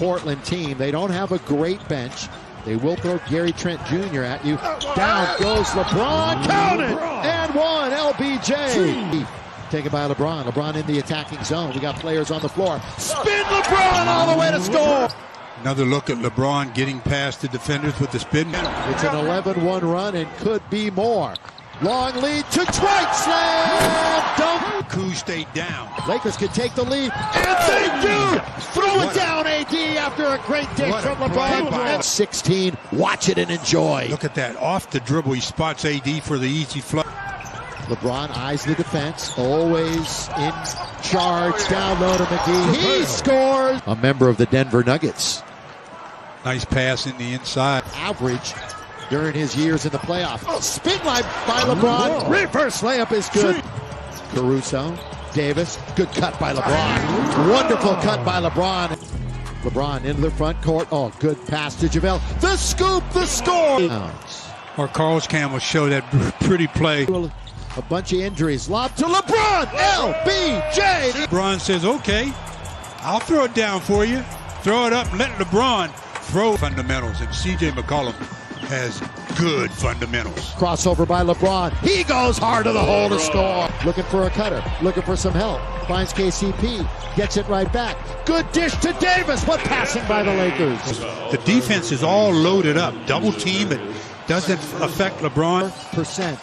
Portland team. They don't have a great bench. They will throw Gary Trent Jr. at you. Down goes LeBron. Count it! And one, LBJ. Taken by LeBron. LeBron in the attacking zone. We got players on the floor. Spin LeBron all the way to score. Another look at LeBron getting past the defenders with the spin. It's an 11-1 run and could be more. Long lead to Dwight. Slam dunk. Coup stayed down. Lakers can take the lead. And they do. Throw it down, AD, after a great dish from LeBron. And 16. Watch it and enjoy. Look at that. Off the dribble, he spots AD for the easy flush. LeBron eyes the defense. Always in charge. Down low to McGee. He scores. A member of the Denver Nuggets. Nice pass in the inside. Average during his years in the playoffs. Spin line by LeBron. Reverse layup is good. Caruso, Davis, good cut by LeBron. Wonderful cut by LeBron. LeBron into the front court. Oh, good pass to JaVale. The scoop, the score. Or Carl's Campbell show that pretty play. A bunch of injuries. Lob to LeBron. LBJ. LeBron says, okay, I'll throw it down for you. Throw it up and let LeBron throw fundamentals. And C.J. McCollum has good fundamentals. Crossover by LeBron. He goes hard to the hole to score. Looking for a cutter. Looking for some help. Finds KCP. Gets it right back. Good dish to Davis. What passing by the Lakers. The defense is all loaded up. Double team. It doesn't affect LeBron. Percent.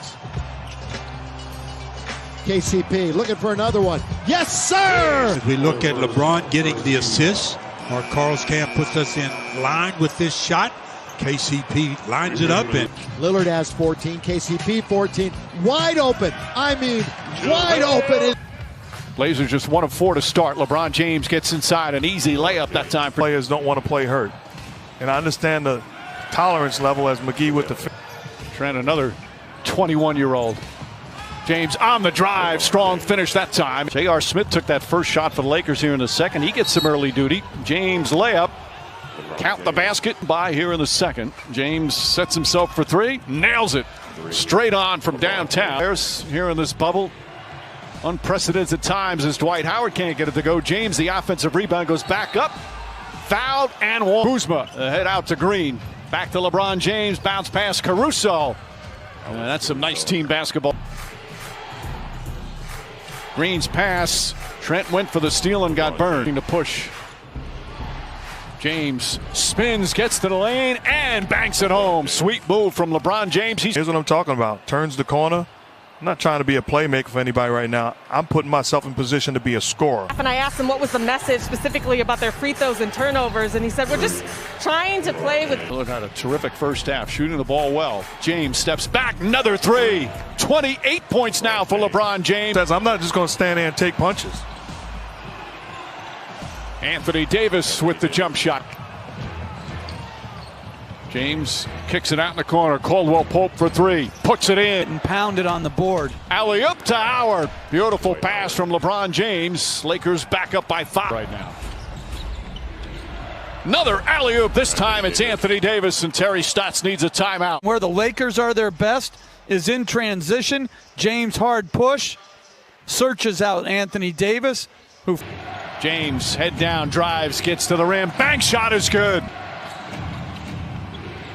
KCP looking for another one. Yes, sir! As we look at LeBron getting the assist, or Carl's Camp puts us in line with this shot. KCP lines it up. And Lillard has 14, KCP 14. Wide open. I mean, wide open. Blazers just 1 of 4 to start. LeBron James gets inside, an easy layup that time. Players don't want to play hurt. And I understand the tolerance level as McGee with the... Trent, another 21-year-old. James on the drive, strong finish that time. J.R. Smith took that first shot for the Lakers here in the second. He gets some early duty. James layup. Count the basket by here in the second. James sets himself for 3, nails it. Straight on from downtown. There's here in this bubble. Unprecedented times as Dwight Howard can't get it to go. James, the offensive rebound, goes back up. Fouled and Kuzma head out to Green. Back to LeBron James. Bounce pass Caruso. And that's some nice team basketball. Green's pass. Trent went for the steal and got burned. To push. James spins, gets to the lane, and banks it home. Sweet move from LeBron James. Here's what I'm talking about. Turns the corner. I'm not trying to be a playmaker for anybody right now. I'm putting myself in position to be a scorer. And I asked him what was the message specifically about their free throws and turnovers, and he said, we're just trying to play with... Lillard had a terrific first half, shooting the ball well. James steps back, another 3. 28 points now for LeBron James. I'm not just going to stand there and take punches. Anthony Davis with the jump shot. James kicks it out in the corner. Caldwell Pope for 3. Puts it in. And pounded on the board. Alley-oop to Howard. Beautiful pass from LeBron James. Lakers back up by 5 right now. Another alley-oop. This time it's Anthony Davis, and Terry Stotts needs a timeout. Where the Lakers are their best is in transition. James hard push. Searches out Anthony Davis. James head down, drives, gets to the rim. Bank shot is good.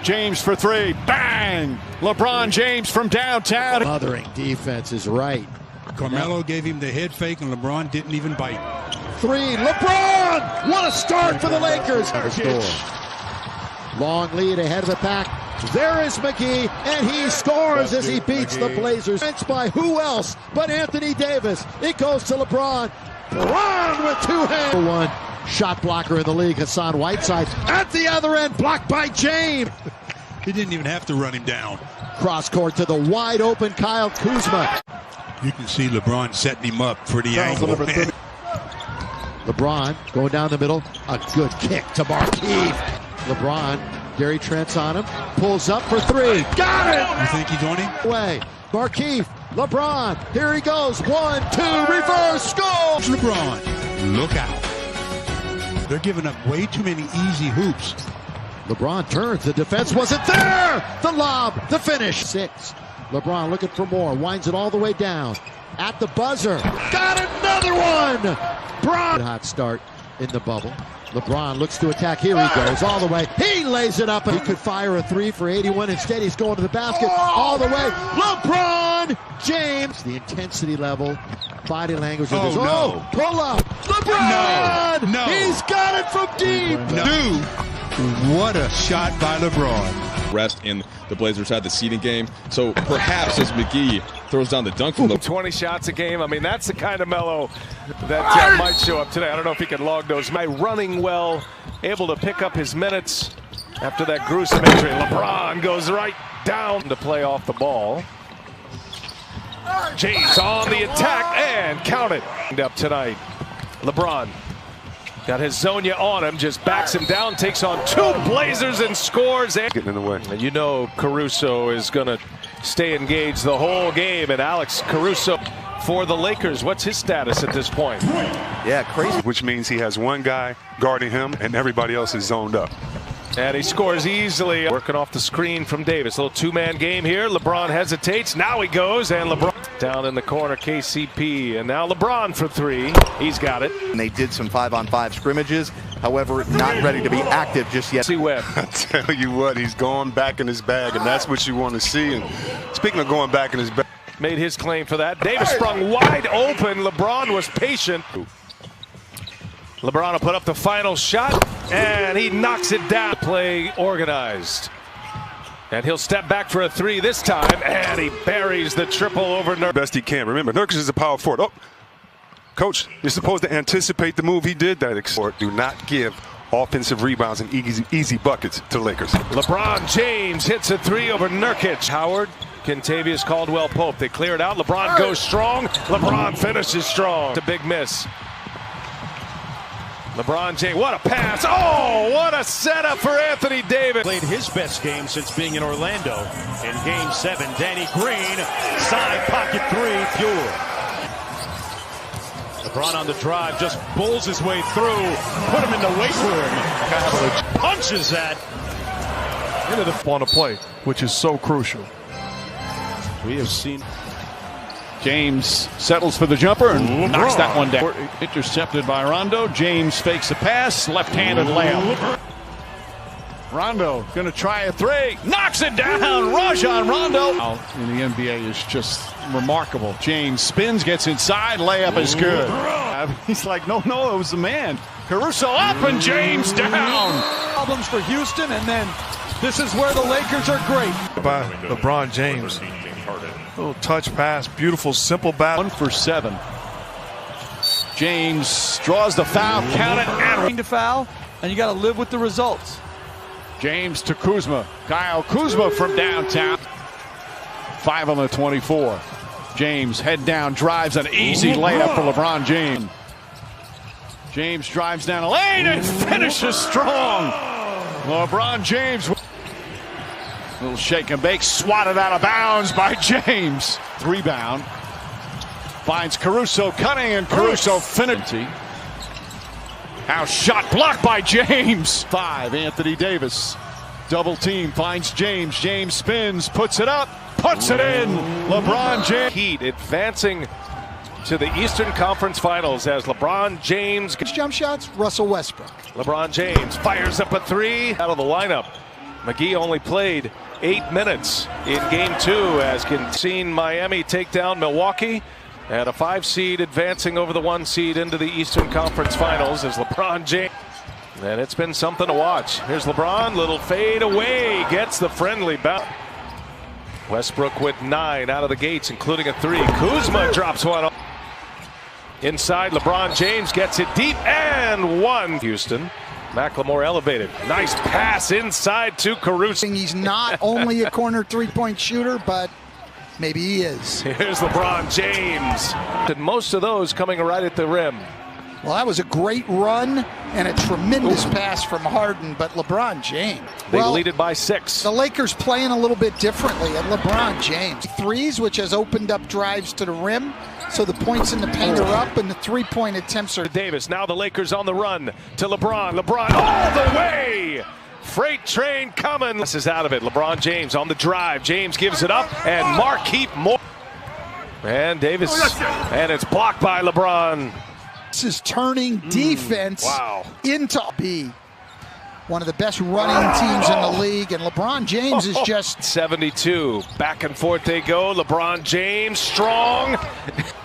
James for 3. Bang! LeBron James from downtown. Mothering defense is right. Carmelo gave him the head fake, and LeBron didn't even bite. 3. LeBron! What a start for the Lakers. Long lead ahead of the pack. There is McGee, and he scores as he beats the Blazers. Benched by who else but Anthony Davis. It goes to LeBron. LeBron with 2 hands. One shot blocker in the league, Hassan Whiteside. At the other end, blocked by James. He didn't even have to run him down. Cross court to the wide open Kyle Kuzma. You can see LeBron setting him up for the angle. LeBron going down the middle. A good kick to Markieff. LeBron, Gary Trent's on him. Pulls up for 3. Got it! You think he's on him? Way. Markieff. LeBron. Here he goes. 1, 2. Reverse goal. LeBron. Look out. They're giving up way too many easy hoops. LeBron turns. The defense wasn't there. The lob. The finish. 6. LeBron looking for more. Winds it all the way down. At the buzzer. Got another one. Hot start in the bubble. LeBron looks to attack. Here he goes all the way. He lays it up. He could fire a three for 81. Instead, he's going to the basket all the way. LeBron James. The intensity level, body language. No. Pull up. LeBron. No. He's got it from deep. Dude, what a shot by LeBron. Rest in the Blazers had the seeding game, so perhaps as McGee throws down the dunk from 20 shots a game. I mean, that's the kind of Melo that might show up today. I don't know if he can log those. Running well, able to pick up his minutes after that gruesome injury. LeBron goes right down to play off the ball. James on the attack and count it. Up tonight, LeBron got his Zonia on him, just backs him down, takes on two Blazers and scores. Getting in the way. And you know Caruso is going to stay engaged the whole game. And Alex Caruso for the Lakers, what's his status at this point? Yeah, crazy. Which means he has one guy guarding him and everybody else is zoned up. And he scores easily. Working off the screen from Davis. A little two-man game here. LeBron hesitates. Now he goes, and LeBron down in the corner, KCP. And now LeBron for three. He's got it. And they did some 5-on-5 scrimmages. However, not ready to be active just yet. See Webb. I tell you what, he's going back in his bag, and that's what you want to see. And speaking of going back in his bag. Made his claim for that. Davis sprung wide open. LeBron was patient. LeBron will put up the final shot, and he knocks it down. Play organized. And he'll step back for a three this time, and he buries the triple over Nurkic. Best he can. Remember, Nurkic is a power forward. Oh, coach, you're supposed to anticipate the move he did. Do not give offensive rebounds and easy buckets to the Lakers. LeBron James hits a three over Nurkic. Howard, Kentavious Caldwell-Pope. They clear it out. LeBron goes strong. LeBron finishes strong. It's a big miss. LeBron James, what a pass. Oh, what a setup for Anthony Davis. Played his best game since being in Orlando. In Game 7, Danny Green, side pocket three, pure. LeBron on the drive, just bulls his way through, put him in the weight room. Punches that Into the on a play, which is so crucial. We have seen. James settles for the jumper and knocks that one down. Intercepted by Rondo. James fakes a pass, left-handed layup. Rondo going to try a three, knocks it down. Rajon Rondo in the NBA is just remarkable. James spins, gets inside, layup is good. He's like, no, it was the man. Caruso up and James down. Problems for Houston, and then this is where the Lakers are great. By LeBron James. Little touch pass, beautiful, simple battle. 1 for 7. James draws the foul, count it, and To foul, and you got to live with the results. James to Kuzma. Kyle Kuzma from downtown. 5 on the 24. James head down, drives an easy layup for LeBron James. James drives down a lane and finishes strong. LeBron James. Little shake and bake, swatted out of bounds by James. Rebound. Finds Caruso cutting, and Caruso finishes. Now shot blocked by James. 5, Anthony Davis. Double team, finds James. James spins, puts it up, puts it in. LeBron James. Heat advancing to the Eastern Conference Finals as LeBron James. Jump shots, Russell Westbrook. LeBron James fires up a three out of the lineup. McGee only played 8 minutes in Game 2 as seen Miami take down Milwaukee. And a 5 seed advancing over the 1 seed into the Eastern Conference Finals as LeBron James. And it's been something to watch. Here's LeBron, little fade away, gets the friendly bounce. Westbrook with 9 out of the gates, including a 3. Kuzma drops one. Inside, LeBron James gets it deep and 1. Houston. McLemore elevated. Nice pass inside to Caruso. He's not only a corner three-point shooter, but maybe he is. Here's LeBron James. And most of those coming right at the rim. Well, that was a great run and a tremendous pass from Harden, but LeBron James. They lead it by 6. The Lakers playing a little bit differently, and LeBron James. Threes, which has opened up drives to the rim, so the points in the paint are up, and the three-point attempts are. Davis, now the Lakers on the run to LeBron. LeBron all the way! Freight train coming. This is out of it. LeBron James on the drive. James gives it up, and Markieff Morris. And Davis, and it's blocked by LeBron. This is turning defense into be one of the best running teams in the league, and LeBron James is just 72. Back and forth they go. LeBron James strong,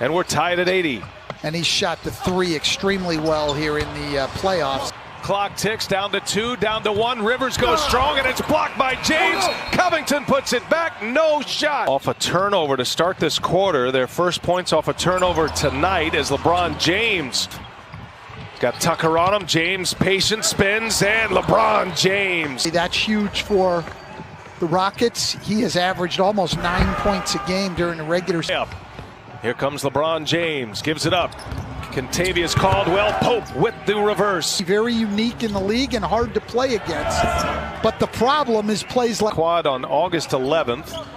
and we're tied at 80. And he shot the three extremely well here in the playoffs. Clock ticks down to 2, down to 1. Rivers goes strong, and it's blocked by James. Covington puts it back. No shot. Off a turnover to start this quarter. Their first points off a turnover tonight as LeBron James got Tucker on him. James patient spins, and LeBron James. That's huge for the Rockets. He has averaged almost 9 points a game during the regular season. Here comes LeBron James, gives it up. Contavious Caldwell Pope with the reverse. Very unique in the league and hard to play against. But the problem is plays like quad on August 11th,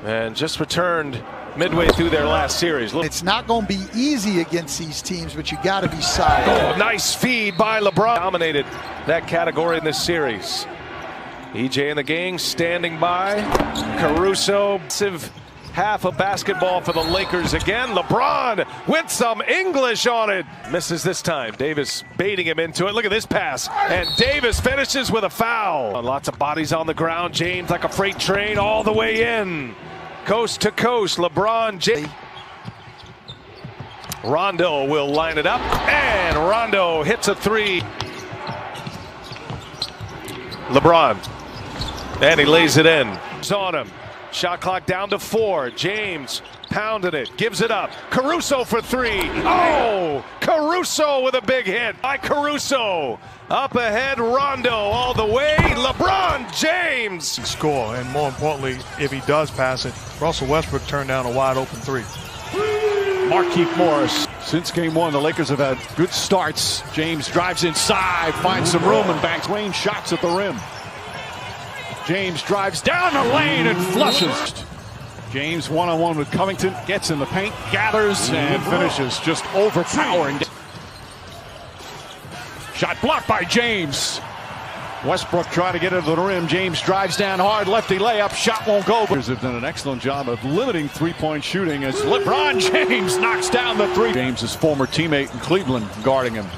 and just returned midway through their last series. It's not going to be easy against these teams, but you got to be solid. Oh, nice feed by LeBron. Dominated that category in this series. EJ and the gang standing by. Caruso. Half of basketball for the Lakers again. LeBron with some English on it. Misses this time. Davis baiting him into it. Look at this pass. And Davis finishes with a foul. Lots of bodies on the ground. James like a freight train all the way in. Coast to coast. LeBron James. Rondo will line it up. And Rondo hits a three. LeBron. And he lays it in. It's on him. Shot clock down to 4. James pounded it, gives it up. Caruso for 3. Oh, Caruso with a big hit by Caruso. Up ahead, Rondo all the way. LeBron James. Score, and more importantly, if he does pass it, Russell Westbrook turned down a wide open 3. Markieff Morris. Since game 1, the Lakers have had good starts. James drives inside, finds some room, and banks Wayne shots at the rim. James drives down the lane and flushes. James one-on-one with Covington, gets in the paint, gathers, and finishes, just overpowering. Shot blocked by James. Westbrook trying to get it to the rim. James drives down hard, lefty layup, shot won't go. Lakers have done an excellent job of limiting three-point shooting as LeBron James knocks down the three. James' former teammate in Cleveland guarding him.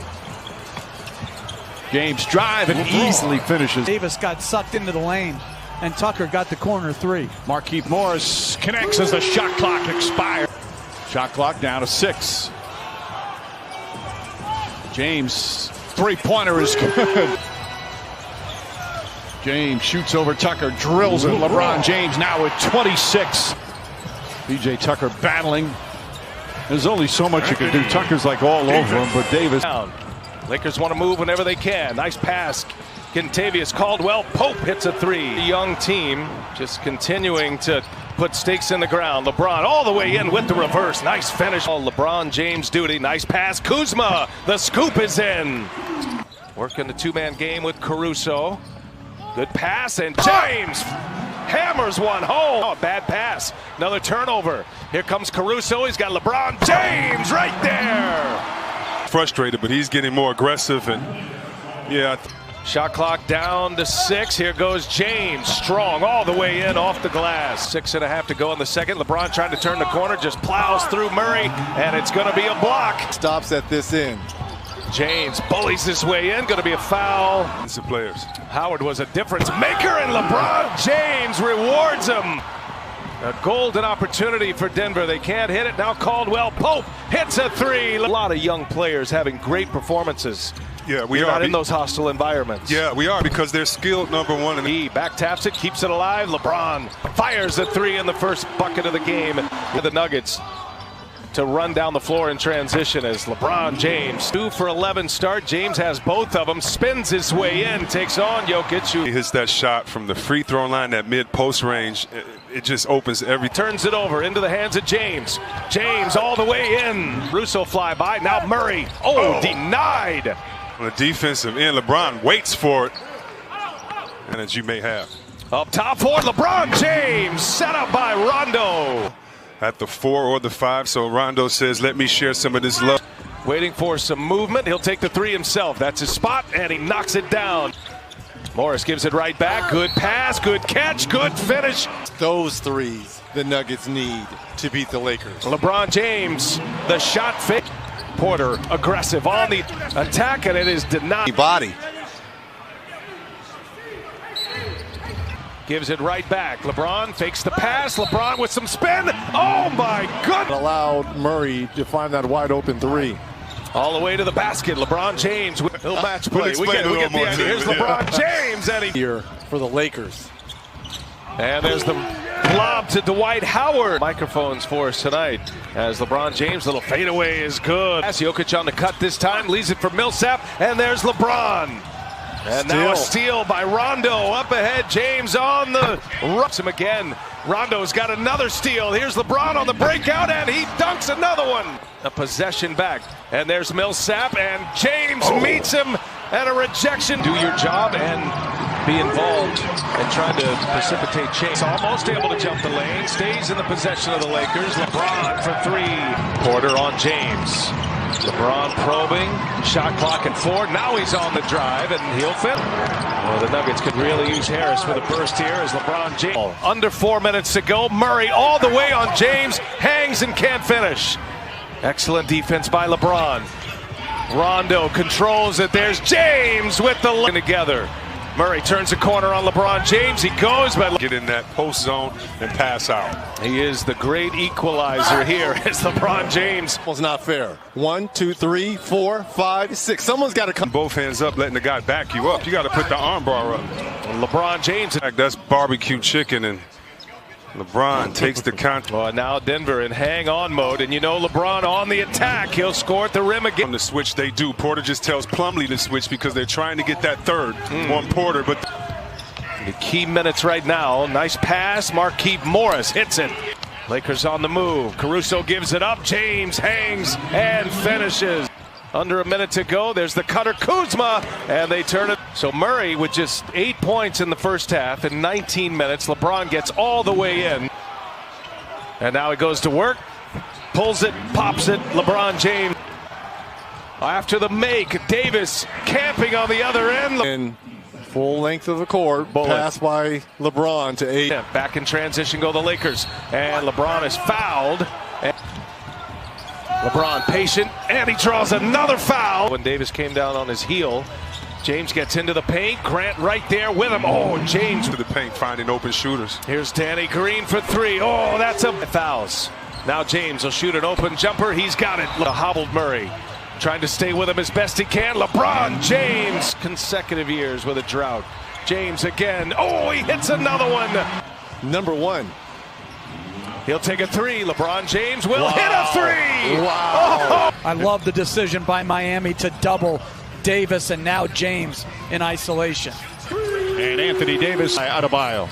James drive and easily finishes. Davis got sucked into the lane, and Tucker got the corner 3. Markieff Morris connects as the shot clock expires. Shot clock down to 6. James, three-pointer is good. James shoots over Tucker, drills it. LeBron James now with 26. PJ Tucker battling. There's only so much you can do. Tucker's like all over him, but Davis. Lakers want to move whenever they can. Nice pass. Contavious Caldwell Pope hits a 3. Young team just continuing to put stakes in the ground. LeBron all the way in with the reverse. Nice finish. All LeBron James duty. Nice pass. Kuzma. The scoop is in. Working the two-man game with Caruso. Good pass, and James hammers one home. Oh, bad pass. Another turnover. Here comes Caruso. He's got LeBron James right there. Frustrated, but he's getting more aggressive, and yeah. Shot clock down to 6. Here goes James, strong all the way in off the glass. 6.5 to go in the second. LeBron trying to turn the corner, just plows through Murray, and it's going to be a block. Stops at this end. James bullies his way in, going to be a foul. It's the players. Howard was a difference maker, and LeBron James rewards him. A golden opportunity for Denver. They can't hit it. Now Caldwell Pope hits a 3. A lot of young players having great performances. Yeah, we You're are. Not in those hostile environments. Yeah, we are, because they're skilled number one. And he back taps it, keeps it alive. LeBron fires a 3 in the first bucket of the game. The Nuggets to run down the floor in transition as LeBron James. 2 for 11 start. James has both of them. Spins his way in. Takes on Jokic. He hits that shot from the free throw line, that mid-post range. It just opens every. Turns it over into the hands of James. James all the way in. Russo fly by. Now Murray. Oh, denied. On the defensive end, LeBron waits for it. And as you may have. Up top for LeBron James. Set up by Rondo. At the 4 or the 5, so Rondo says, let me share some of this love. Waiting for some movement. He'll take the 3 himself. That's his spot, and he knocks it down. Morris gives it right back. Good pass, good catch, good finish. Those threes the Nuggets need to beat the Lakers. LeBron James, the shot fake. Porter aggressive on the attack, and it is denied. Body. Gives it right back. LeBron fakes the pass. LeBron with some spin. Oh my goodness! Allowed Murray to find that wide open three. All the way to the basket. LeBron James with no match play. We get the idea. Here's LeBron James, and here for the Lakers. And there's the lob to Dwight Howard. Microphones for us tonight as LeBron James, little fadeaway is good. Jokic on the cut this time, leaves it for Millsap, and there's LeBron. And now a steal by Rondo. Up ahead, James on the rush him again. Rondo's got another steal. Here's LeBron on the breakout, and he dunks another one. A possession back, and there's Millsap, and James meets him, and a rejection. Do your job and be involved and trying to precipitate change. Almost able to jump the lane, stays in the possession of the Lakers. LeBron for three. Porter on James. LeBron probing, shot clock at 4. Now he's on the drive, and he'll fit. Well, the Nuggets could really use Harris with a burst here as LeBron James. Under 4 minutes to go. Murray all the way on James, hangs and can't finish. Excellent defense by LeBron. Rondo controls it. There's James with the together. Murray turns the corner on LeBron James. He goes, but get in that post zone and pass out. He is the great equalizer here as LeBron James. Was not fair. 1, 2, 3, 4, 5, 6. Someone's got to come. Both hands up, letting the guy back you up. You got to put the arm bar up. And LeBron James. That's barbecue chicken, and LeBron takes the count. Well, now Denver in hang-on mode, and you know LeBron on the attack. He'll score at the rim again. On the switch, they do. Porter just tells Plumlee to switch because they're trying to get that third on Porter. But the key minutes right now. Nice pass. Markieff Morris hits it. Lakers on the move. Caruso gives it up. James hangs and finishes. Under a minute to go. There's the cutter Kuzma, and they turn it. So Murray with just 8 points in the first half in 19 minutes. LeBron gets all the way in. And now he goes to work. Pulls it, pops it. LeBron James. After the make, Davis camping on the other end. In full length of the court. Pass by LeBron to 8. Back in transition go the Lakers. And LeBron is fouled. And LeBron patient, and he draws another foul. When Davis came down on his heel, James gets into the paint. Grant right there with him. Oh, James to the paint, finding open shooters. Here's Danny Green for 3. Oh, that's a fouls. Now James will shoot an open jumper. He's got it. A hobbled Murray, trying to stay with him as best he can. LeBron James, consecutive years with a drought. James again. Oh, he hits another one. Number 1. He'll take a 3. LeBron James will hit a 3. Wow. Oh. I love the decision by Miami to double Davis and now James in isolation. And Anthony Davis by Adebayo.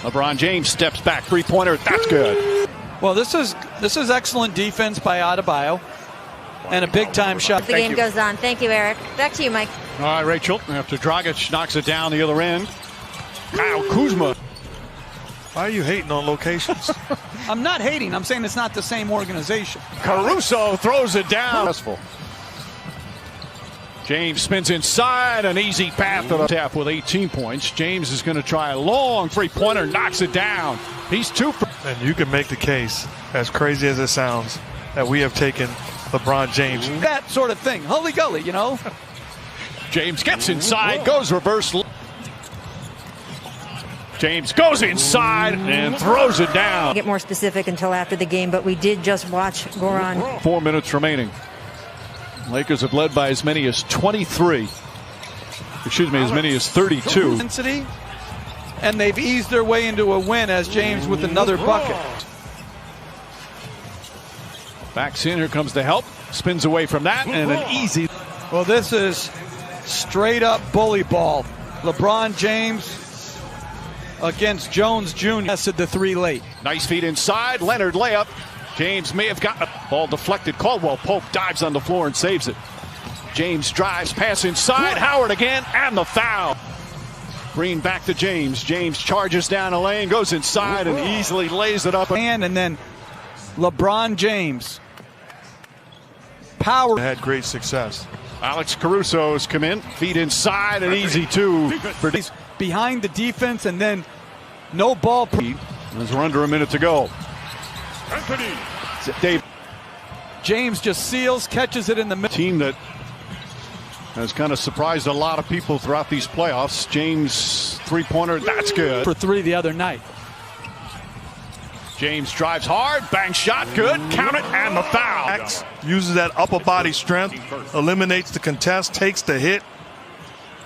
LeBron James steps back, three-pointer. That's good. Well, this is excellent defense by Adebayo and a big-time shot. The game goes on. Thank you, Eric. Back to you, Mike. All right, Rachel. After Dragic knocks it down the other end, Kyle Kuzma. Why are you hating on locations? I'm not hating. I'm saying it's not the same organization. Caruso throws it down. James spins inside, an easy path to the tap with 18 points. James is going to try a long three-pointer, knocks it down. He's 2 for. And you can make the case, as crazy as it sounds, that we have taken LeBron James. That sort of thing. Holy gully, you know. James gets inside, goes reverse. James goes inside and throws it down. I'll get more specific until after the game, but we did just watch Goran. 4 minutes remaining. Lakers have led by as many as 23. Excuse me, as many as 32. Intensity, and they've eased their way into a win as James with another bucket. Backs in, here comes the help. Spins away from that, and an easy. Well, this is straight up bully ball. LeBron James against Jones Jr. Tested the 3 late. Nice feed inside. Leonard layup. James may have gotten a ball deflected. Caldwell Pope dives on the floor and saves it. James drives, pass inside. Howard again, and the foul. Green back to James. James charges down a lane, goes inside, and easily lays it up. And then LeBron James. Power. Had great success. Alex Caruso's come in. Feed inside, an easy 2. Behind the defense, and then no ball. As we're under a minute to go. Dave. James just seals, catches it in the middle. Team that has kind of surprised a lot of people throughout these playoffs. James three-pointer, that's good. For 3 the other night. James drives hard, bank shot, good, count it, and the foul. Uses that upper body strength, eliminates the contest, takes the hit,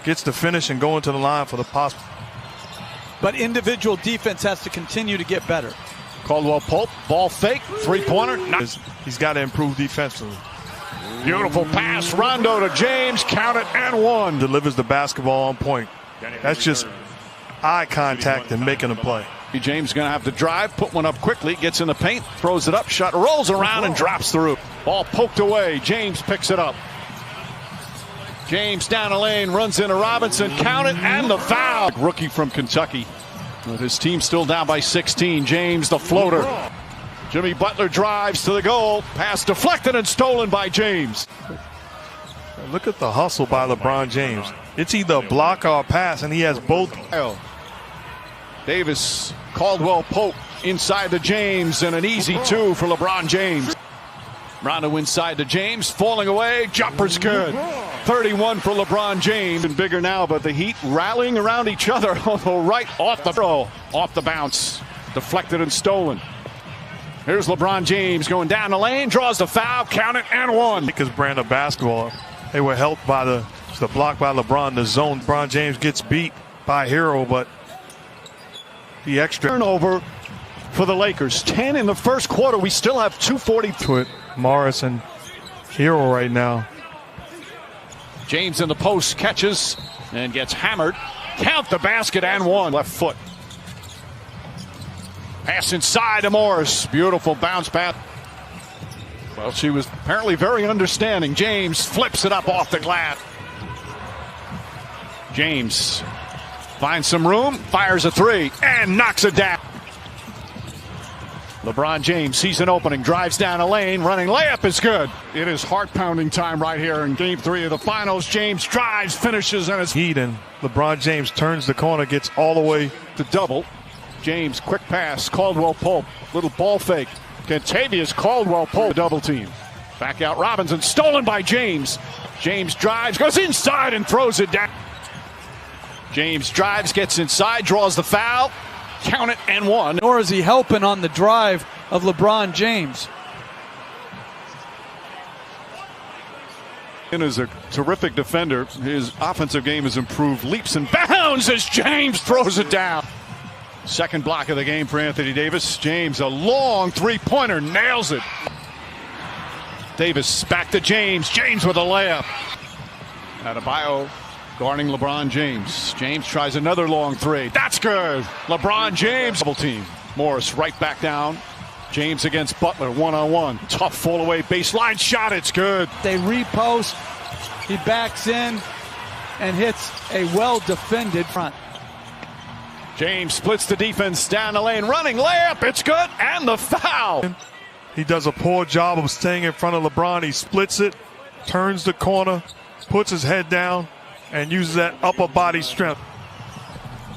gets the finish, and going to the line for the possible. But individual defense has to continue to get better. Caldwell Pope, ball fake, three-pointer. He's got to improve defensively. Beautiful pass, Rondo to James, count it, and one. Delivers the basketball on point. That's just eye contact and making a play. James going to have to drive, put one up quickly, gets in the paint, throws it up, shot rolls around and drops through. Ball poked away, James picks it up. James down the lane, runs into Robinson, count it, and the foul. Rookie from Kentucky. With his team still down by 16, James the floater. Jimmy Butler drives to the goal, pass deflected and stolen by James. Look at the hustle by LeBron James. It's either a block or a pass, and he has both. Davis, Caldwell Pope inside to James, and an easy two for LeBron James. Rondo inside to James, falling away, jumper's good. 31 for LeBron James, and bigger now, but the Heat rallying around each other. Right off the throw, off the bounce, deflected and stolen. Here's LeBron James going down the lane, draws the foul, count it, and one. Lakers brand of basketball. They were helped by the block by LeBron, the zone. LeBron James gets beat by Hero, but the extra turnover for the Lakers. 10 in the first quarter. We still have 2:40 to it. Morris and Hero right now. James in the post catches and gets hammered. Count the basket and one. Left foot. Pass inside to Morris. Beautiful bounce pass. Well, she was apparently very understanding. James flips it up off the glass. James finds some room, fires a three, and knocks it down. LeBron James sees an opening, drives down a lane, running layup is good. It is heart-pounding time right here in Game 3 of the Finals. James drives, finishes, and it's Heat, and LeBron James turns the corner, gets all the way to double. James, quick pass, Caldwell Pope, little ball fake. Kentavious Caldwell Pope, double team. Back out Robinson, stolen by James. James drives, goes inside and throws it down. James drives, gets inside, draws the foul. Count it and one. Nor is he helping on the drive of LeBron James. And is a terrific defender. His offensive game has improved. Leaps and bounds as James throws it down. Second block of the game for Anthony Davis. James, a long three-pointer, nails it. Davis back to James. James with a layup. Adebayo guarding LeBron James. James tries another long three. That's good. LeBron James. Double team. Morris right back down. James against Butler, one-on-one. Tough fall-away baseline shot. It's good. They repost. He backs in and hits a well-defended front. James splits the defense down the lane. Running layup. It's good. And the foul. He does a poor job of staying in front of LeBron. He splits it, turns the corner, puts his head down, and uses that upper body strength.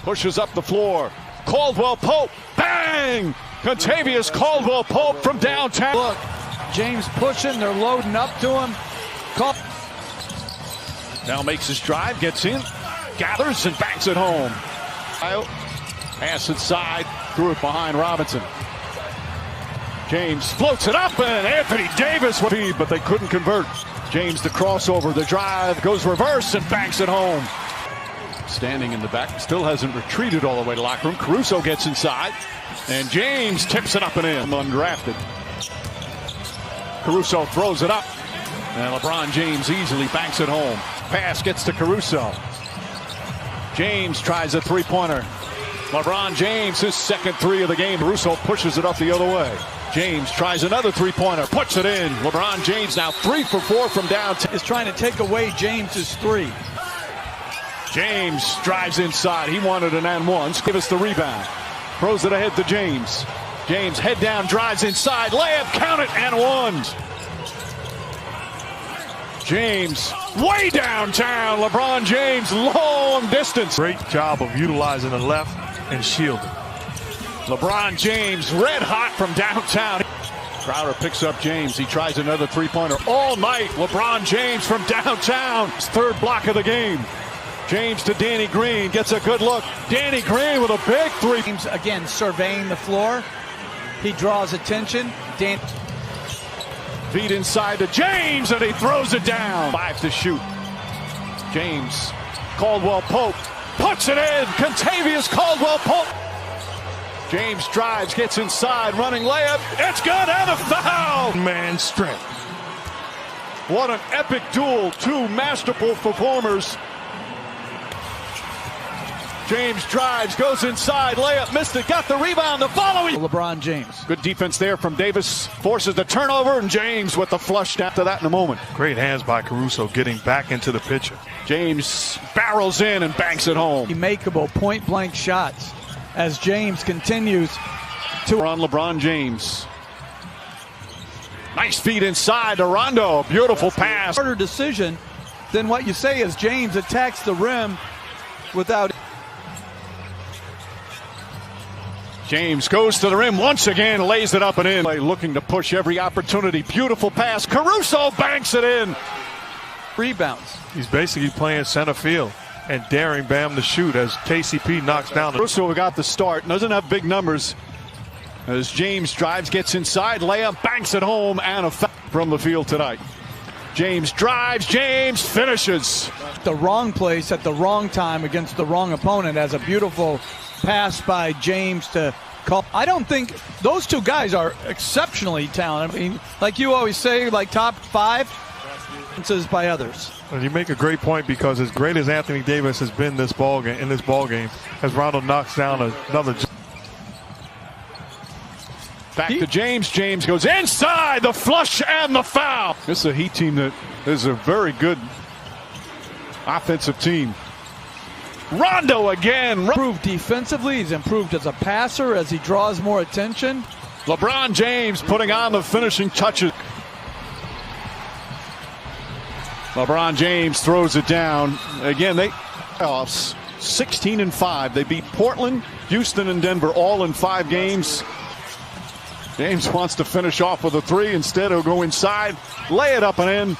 Pushes up the floor. Caldwell Pope. Bang! Kentavious Caldwell Pope from downtown. Look, James pushing. They're loading up to him. Now makes his drive, gets in, gathers, and banks it home. Pass inside, threw it behind Robinson. James floats it up, and Anthony Davis with feed, but they couldn't convert. James the crossover, the drive, goes reverse and banks it home. Standing in the back, still hasn't retreated all the way to locker room. Caruso gets inside, and James tips it up and in. Undrafted. Caruso throws it up, and LeBron James easily banks it home. Pass gets to Caruso. James tries a three-pointer. LeBron James, his second three of the game. Caruso pushes it up the other way. James tries another three-pointer, puts it in. LeBron James now 3 for 4 from downtown. Is trying to take away James's three. James drives inside. He wanted an and one. Give us the rebound. Throws it ahead to James. James head down, drives inside. Layup, count it, and one. James way downtown. LeBron James long distance. Great job of utilizing the left and shielding. LeBron James red hot from downtown. Crowder picks up James. He tries another three-pointer all night. LeBron James from downtown. His third block of the game. James to Danny Green. Gets a good look. Danny Green with a big three. James again surveying the floor. He draws attention. Feed inside to James, and he throws it down. 5 to shoot. James. Caldwell Pope puts it in. Contavious Caldwell Pope. James drives, gets inside, running layup. It's good, and a foul. Man strength. What an epic duel. Two masterful performers. James drives, goes inside, layup, missed it, got the rebound, the following. LeBron James. Good defense there from Davis, forces the turnover, and James with the flush after that in a moment. Great hands by Caruso getting back into the picture. James barrels in and banks it home. Makeable point-blank shots as James continues to on LeBron James. Nice feed inside to Rondo. Beautiful pass. Harder decision than what you say as James attacks the rim without. James goes to the rim once again, lays it up and in. Looking to push every opportunity. Beautiful pass. Caruso banks it in. Rebounds. He's basically playing center field and daring Bam to shoot as KCP knocks down. Caruso got the start. Doesn't have big numbers. As James drives, gets inside, layup, banks it home, and a foul from the field tonight. James drives, James finishes. The wrong place at the wrong time against the wrong opponent as a beautiful pass by James to call. I don't think those two guys are exceptionally talented. I mean, like you always say, like top 5 by others. Well, you make a great point because as great as Anthony Davis has been in this ball game, as Rondo knocks down another. Back to James. James goes inside, the flush and the foul. This is a Heat team that is a very good offensive team. Rondo again. Improved defensively. He's improved as a passer as he draws more attention. LeBron James putting on the finishing touches. LeBron James throws it down. Again, they playoffs 16-5. They beat Portland, Houston, and Denver all in 5 games. James wants to finish off with a 3. Instead, he'll go inside, lay it up and in.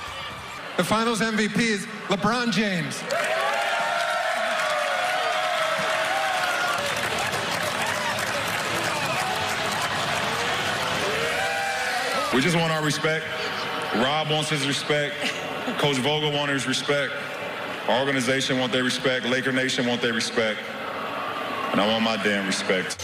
The Finals MVP is LeBron James. We just want our respect. Rob wants his respect. Coach Vogel wants his respect. Our organization wants their respect. Laker Nation wants their respect. And I want my damn respect.